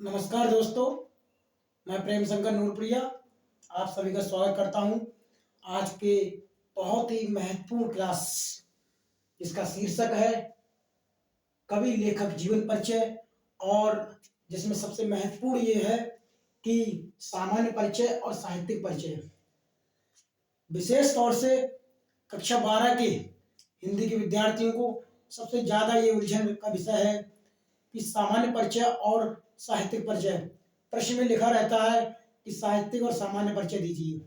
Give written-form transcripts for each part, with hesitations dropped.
नमस्कार दोस्तों, मैं प्रेम शंकर नूरप्रिया आप सभी का स्वागत करता हूं। आज के बहुत ही महत्वपूर्ण क्लास जिसका शीर्षक है कवि लेखक जीवन परिचय, और जिसमें सबसे महत्वपूर्ण ये है कि सामान्य परिचय और साहित्यिक परिचय। विशेष तौर से कक्षा 12 के हिंदी के विद्यार्थियों को सबसे ज़्यादा ये उलझन का विषय है कि सामान्य परिचय और साहित्यिक परिचय। प्रश्न में लिखा रहता है कि साहित्यिक और सामान्य परिचय दीजिए।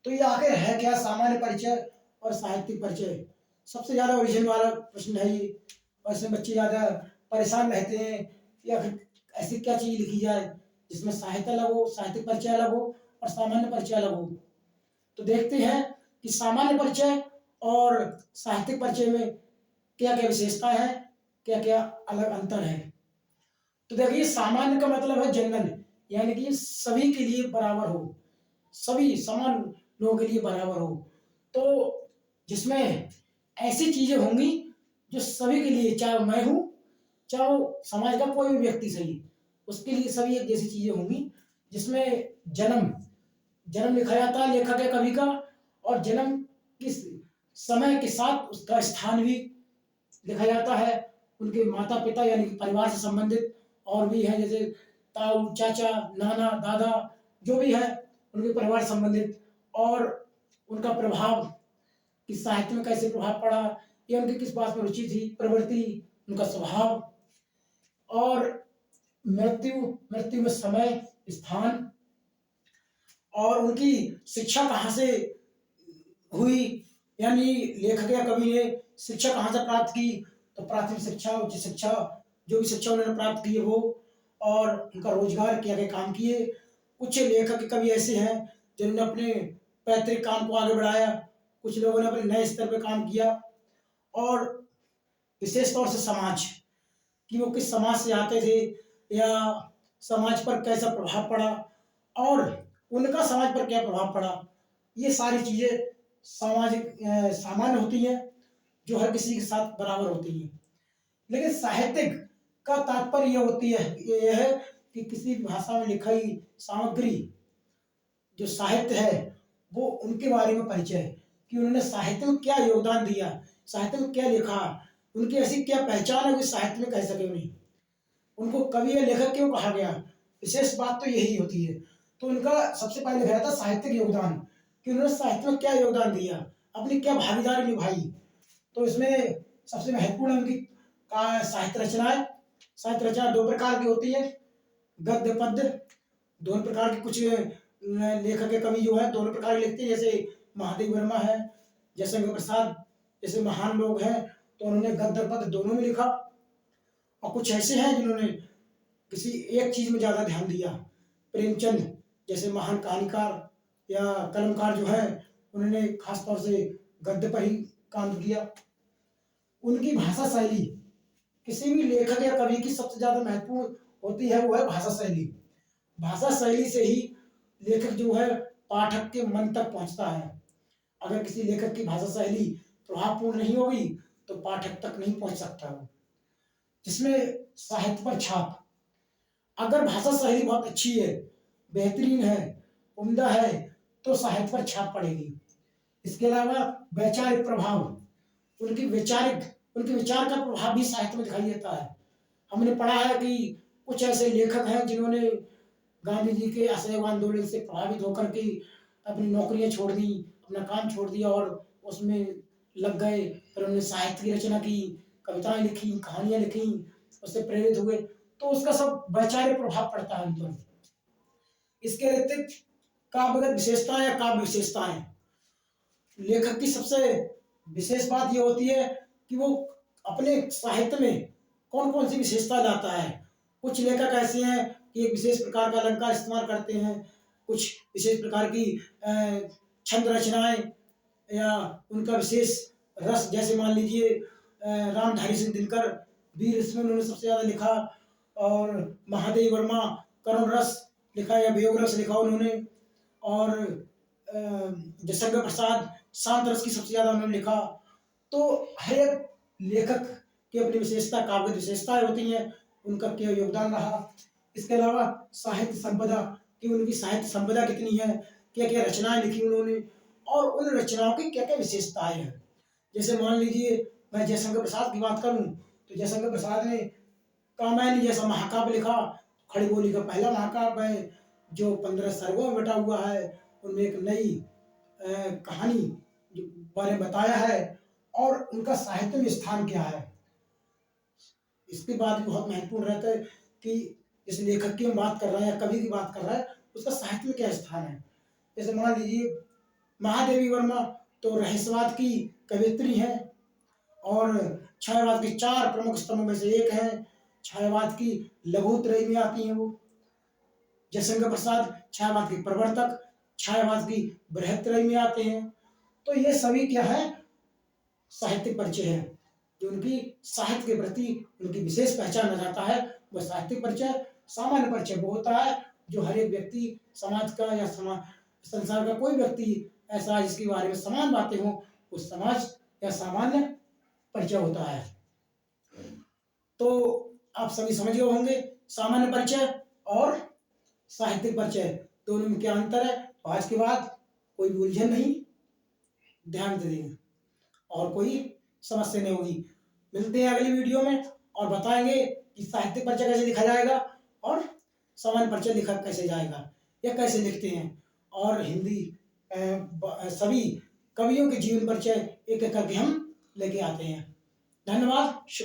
तो ये आखिर है क्या सामान्य परिचय और साहित्यिक परिचय? सबसे ज्यादा उलझन वाला प्रश्न है ये, और इसमें बच्चे ज्यादा परेशान रहते हैं कि आखिर ऐसी क्या चीज लिखी जाए जिसमें साहित्य अलग हो, साहित्यिक परिचय अलग हो और सामान्य परिचय अलग हो। तो देखते हैं कि सामान्य परिचय और साहित्यिक परिचय में क्या क्या विशेषताएं हैं, क्या क्या अलग अंतर है। तो देखिए, सामान्य का मतलब है जनरल, यानी कि सभी के लिए बराबर हो, सभी समान लोगों के लिए बराबर हो। तो जिसमें ऐसी चीजें होंगी जो सभी के लिए, चाहे मैं हूं चाहे वो समाज का कोई भी व्यक्ति सही, उसके लिए सभी एक जैसी चीजें होंगी। जिसमें जन्म जन्म लिखा जाता है लेखक या कवि का, और जन्म किस समय के साथ उसका स्थान भी लिखा जाता है। उनके माता पिता यानी कि परिवार से संबंधित और भी हैं, जैसे ताऊ, चाचा, नाना, दादा, जो भी है उनके परिवार से संबंधित, और उनका प्रभाव कि साहित्य में कैसे प्रभाव पड़ा, या उनकी किस बात में रुचि थी, प्रवृत्ति, उनका स्वभाव, और मृत्यु मृत्यु में समय, स्थान, और उनकी शिक्षा कहाँ से हुई, यानी लेखक या कवि ने शिक्षा कहाँ से प्राप्त की। तो प्राथमिक शिक्षा, उच्च शिक्षा, जो भी शिक्षा उन्होंने प्राप्त की है वो, और उनका रोजगार, क्या क्या काम किए। कुछ लेखक कवि ऐसे हैं जिन्होंने अपने पैतृक काम को आगे बढ़ाया, कुछ लोगों ने अपने नए स्तर पर काम किया, और विशेष तौर से समाज, कि वो किस समाज से आते थे या समाज पर कैसा प्रभाव पड़ा, और उनका समाज पर क्या प्रभाव पड़ा। ये सारी चीजें सामाजिक सामान्य होती हैं, जो हर किसी के साथ बराबर होती हैं। लेकिन साहित्यिक का तात्पर्य यह होती है, यह है कि किसी भाषा में लिखी सामग्री, जो साहित्य है, वो उनके बारे में परिचय है कि उन्होंने साहित्य में क्या योगदान दिया, साहित्य में क्या लिखा, उनकी ऐसी क्या पहचान है कि साहित्य में कह सके नहीं, उनको कवि या लेखक क्यों कहा गया। विशेष बात तो यही होती है। तो उनका सबसे पहले लिखा जाता है साहित्यिक योगदान, कि उन्होंने साहित्य में क्या योगदान दिया, अपनी क्या भागीदारी निभाई। तो इसमें सबसे महत्वपूर्ण उनकी साहित्य रचनाएं। साहित्य रचना दो प्रकार की होती है, गद्य पद्य, दोनों प्रकार के। कुछ लेखक या कवि जो है दोनों प्रकार के लिखते हैं, जैसे महादेव वर्मा है, जयशंकर प्रसाद, जैसे महान लोग हैं, तो उन्होंने गद्य पद्य दोनों में लिखा। और कुछ ऐसे हैं जिन्होंने किसी एक चीज में ज्यादा ध्यान दिया। प्रेमचंद जैसे महान कहानीकार या कलमकार जो है, उन्होंने खासतौर से गद्य पर ही काम किया। उनकी भाषा शैली, किसी भी लेखक या कवि की सबसे ज्यादा महत्वपूर्ण होती है, वो है भाषा शैली। भाषा शैली से ही लेखक जो है पाठक के मन तक पहुंचता है। अगर किसी लेखक की भाषा शैली प्रभावपूर्ण नहीं होगी तो पाठक तक नहीं पहुंच सकता वो। जिसमें साहित्य पर छाप, अगर भाषा शैली बहुत अच्छी है, बेहतरीन है, उम्दा है, तो साहित्य पर छाप पड़ेगी। इसके अलावा वैचारिक प्रभाव, उनके विचार का प्रभाव भी साहित्य में दिखाई देता है। हमने पढ़ा है कि कुछ ऐसे लेखक हैं जिन्होंने गांधी जी के असहयोग आंदोलन से प्रभावित होकर के अपनी नौकरियां छोड़ दी, अपना काम छोड़ दिया और उसमें लग गए। फिर उन्होंने साहित्य की रचना की, कविताएं लिखी, कहानियां लिखी, उससे प्रेरित हुए। तो उसका सब वैचारिक प्रभाव पड़ता है उन पर। इसके अतिरिक्त काव्यगत विशेषताएं या काव्य विशेषताएं, लेखक की सबसे विशेष बात यह होती है कि वो अपने साहित्य में कौन कौन सी विशेषता लाता है। कुछ लेखक ऐसे हैं कि एक विशेष प्रकार का अलंकार इस्तेमाल करते हैं, कुछ विशेष प्रकार की छंद रचनाएं, या उनका विशेष रस, जैसे मान लीजिए रामधारी सिंह दिनकर, वीर इसमें उन्होंने सबसे ज्यादा लिखा, और महादेव वर्मा करुण रस लिखा या वियोग रस लिखा उन्होंने, और जयशंकर प्रसाद शांत रस की सबसे ज्यादा उन्होंने लिखा। तो हर एक लेखक की अपनी विशेषता, काव्य विशेषताएं होती हैं, उनका क्या योगदान रहा। इसके अलावा साहित्य संपदा कि उनकी साहित्य संपदा कितनी है, क्या क्या रचनाएं लिखी उन्होंने और उन रचनाओं की क्या क्या विशेषताएं हैं। जैसे मान लीजिए मैं जयशंकर प्रसाद की बात करूं तो जयशंकर प्रसाद ने कामायनी जैसा महाकाव्य लिखा। खड़ी बोली का पहला महाकाव्य है जो 15 सर्गों में बटा हुआ है। उनमें एक नई कहानी जो बारे में बताया है और उनका साहित्य में स्थान क्या है। इसके बाद बहुत महत्वपूर्ण रहता है कि इस लेखक की हम बात कर रहे हैं या कवि की बात कर रहे हैं उसका साहित्य में क्या स्थान है। जैसे मान लीजिए महादेवी वर्मा तो रहस्यवाद की कवियत्री हैं और छायावाद के 4 प्रमुख स्तंभों में से एक है। छायावाद की लघुत्रयी में आती हैं वो। जयशंकर प्रसाद छायावाद के प्रवर्तक, छायावाद की बृहत्त्रयी में आते हैं। तो ये सभी क्या है, साहित्यिक परिचय है जो उनकी साहित्य के प्रति उनकी विशेष पहचान जाता है। वह साहित्यिक परिचय। सामान्य परिचय वो होता है जो हर एक व्यक्ति समाज का या संसार का कोई व्यक्ति ऐसा जिसके बारे में समान बातें हों, उस समाज या सामान्य परिचय होता है। तो आप सभी समझ गए होंगे सामान्य परिचय और साहित्यिक परिचय दोनों में क्या अंतर है। तो आज के बाद कोई भी उलझन नहीं, ध्यान दे देंगे और कोई समस्या नहीं होगी। मिलते हैं अगली वीडियो में और बताएंगे कि साहित्यिक परिचय कैसे लिखा जाएगा और सामान्य परिचय लिखा कैसे जाएगा या कैसे लिखते हैं। और हिंदी सभी कवियों के जीवन परिचय एक एक करके हम लेके आते हैं। धन्यवाद, शुक्रिया।